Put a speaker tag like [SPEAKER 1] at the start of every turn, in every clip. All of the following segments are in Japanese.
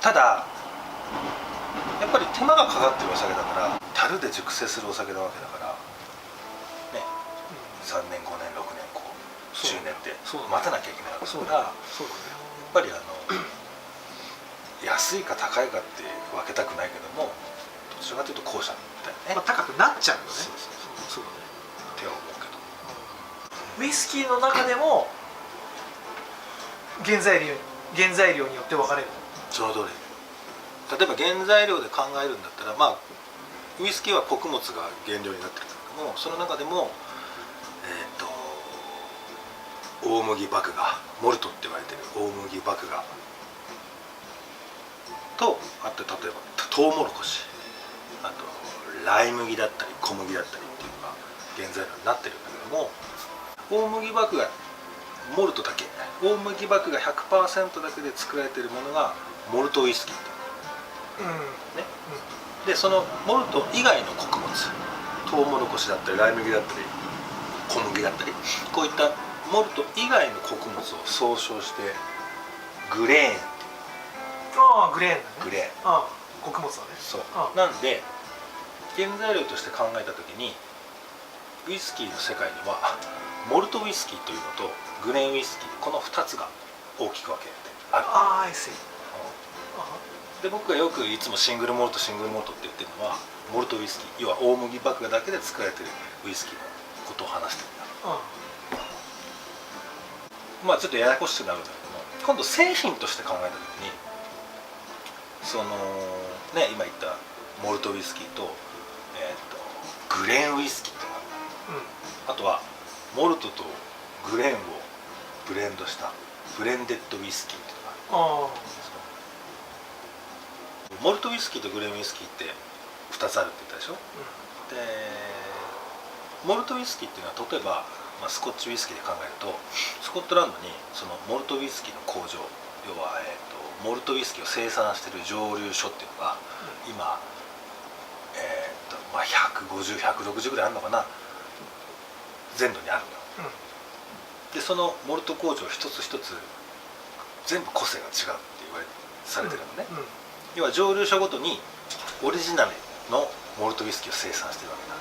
[SPEAKER 1] ただやっぱり手間がかかってるお酒だから樽で熟成するお酒なわけだからね、3年5年6年こう10年って待たなきゃいけないわけだから、やっぱり安いか高いかって分けたくないけども、どちらかというと後者だよね。
[SPEAKER 2] 高くなっちゃうよね。
[SPEAKER 1] そうだねって思うけど、
[SPEAKER 2] ウイスキーの中でも原材料によって分かれる。
[SPEAKER 1] その通り。例えば原材料で考えるんだったら、まあウイスキーは穀物が原料になってるけども、その中でも大麦麦芽、モルトって言われてる大麦麦芽と、あと例えばトウモロコシ、あとライ麦だったり小麦だったりっていうのが原材料になってるんだけども、大麦麦芽モルトだけ、大麦麦芽 100% だけで作られているものがモルトウイスキーっていう、ね、でそのモルト以外の穀物、トウモロコシだったりライ麦だったり小麦だったり、こういったモルト以外の穀物を総称してグレーンっていう。
[SPEAKER 2] ああグレーンだね。
[SPEAKER 1] グレーン、
[SPEAKER 2] ああ穀物だね。
[SPEAKER 1] そうなんで原材料として考えた時にウイスキーの世界にはモルトウイスキーというのとグレーンウイスキー、この2つが大きく分けてある。
[SPEAKER 2] ああ、I see。
[SPEAKER 1] で僕がよくいつもシングルモルトって言ってるのはモルトウイスキー、要は大麦麦芽だけで作られてるウイスキーのことを話してるんだ。まあちょっとややこしくなるんだけども、今度製品として考えた時にそのね、今言ったモルトウイスキーと、グレーンウイスキーってのがある、あとはモルトとグレーンをブレンドしたブレンデッドウイスキーっていうのがある。モルトウイスキーとグレーンウイスキーって2つあるって言ったでしょ、でモルトウイスキーっていうのは例えば、スコッチウイスキーで考えるとスコットランドにそのモルトウイスキーの工場、要は、モルトウイスキーを生産している蒸留所っていうのが今、150、160ぐらいあるのかな、全土にあるのよ、でそのモルト工場一つ一つ全部個性が違うってされてるのね、要は蒸留所ごとにオリジナルのモルトウイスキーを生産してるわけだ。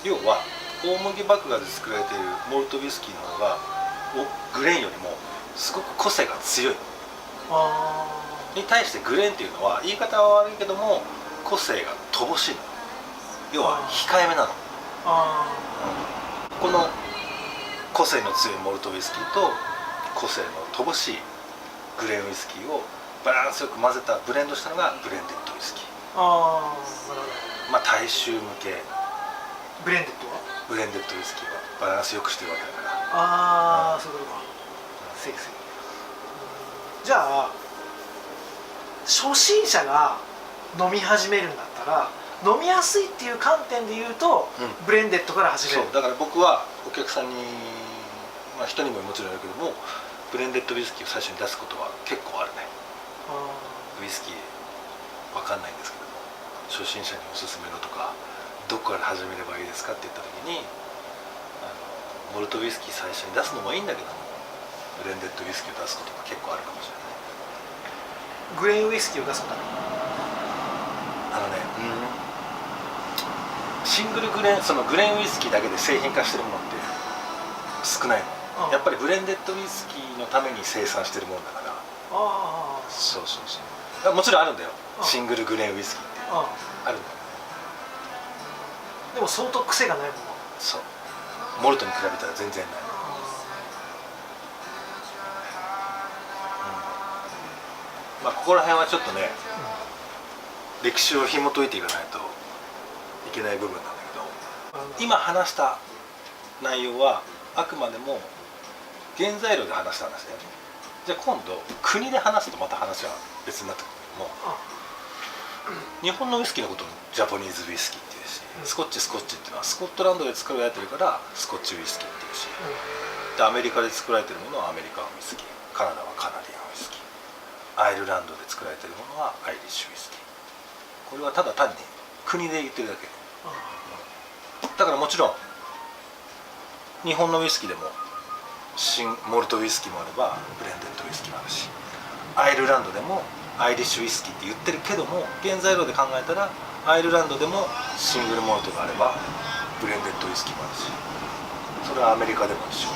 [SPEAKER 1] 要は大麦麦芽で作られているモルトウイスキーの方がグレーンよりもすごく個性が強いに対してグレーンっていうのは言い方は悪いけども個性が乏しいの。要は控えめなの。この個性の強いモルトウイスキーと個性の乏しいグレーンウイスキーをバランスよく混ぜたブレンドしたのがブレンデッドウイスキー。まあ大衆向け。
[SPEAKER 2] ブレンデッドは
[SPEAKER 1] ブレンデッドウイスキーはバランスよくしてるわけだから。
[SPEAKER 2] そういうことか。せいせい。じゃあ初心者が飲み始めるんだったら飲みやすいっていう観点で言うと、ブレンデッドから始める。
[SPEAKER 1] そうだから僕はお客さんに、人にももちろんいるけどもブレンデッドウイスキーを最初に出すことは結構あるね。ウイスキーわかんないんですけども初心者におすすめのとかどこから始めればいいですかって言った時にモルトウイスキー最初に出すのもいいんだけどもブレンデッドウイスキーを出すことが結構あるかもしれない。
[SPEAKER 2] グレーンウイスキーを出すことある。
[SPEAKER 1] シングルグレーン、そのグレーンウイスキーだけで製品化してるものって少ないの。やっぱりブレンデッドウイスキーのために生産してるものだから。そうもちろんあるんだよ、シングルグレーンウイスキーってあるんだよ。
[SPEAKER 2] でも相当癖がないもの。
[SPEAKER 1] そうモルトに比べたら全然ない。ここら辺はちょっとね、歴史を紐解いていかないといけない部分なんだけど、今話した内容はあくまでも原材料で話した話だよね。じゃあ今度国で話すとまた話は別になってくるけども、日本のウイスキーのことをジャパニーズウイスキーっていうし、スコッチっていうのはスコットランドで作られてるからスコッチウイスキーっていうし、でアメリカで作られてるものはアメリカンウイスキー、カナダはカナディアンウイスキー、アイルランドで作られてるものはアイリッシュウイスキー。これはただ単に国で言ってるだけ。だからもちろん日本のウイスキーでもモルトウイスキーもあればブレンデッドウイスキーもあるし、アイルランドでもアイリッシュウイスキーって言ってるけども、原材料で考えたらアイルランドでもシングルモルトがあればブレンデッドウイスキーもあるし、それはアメリカでも一緒。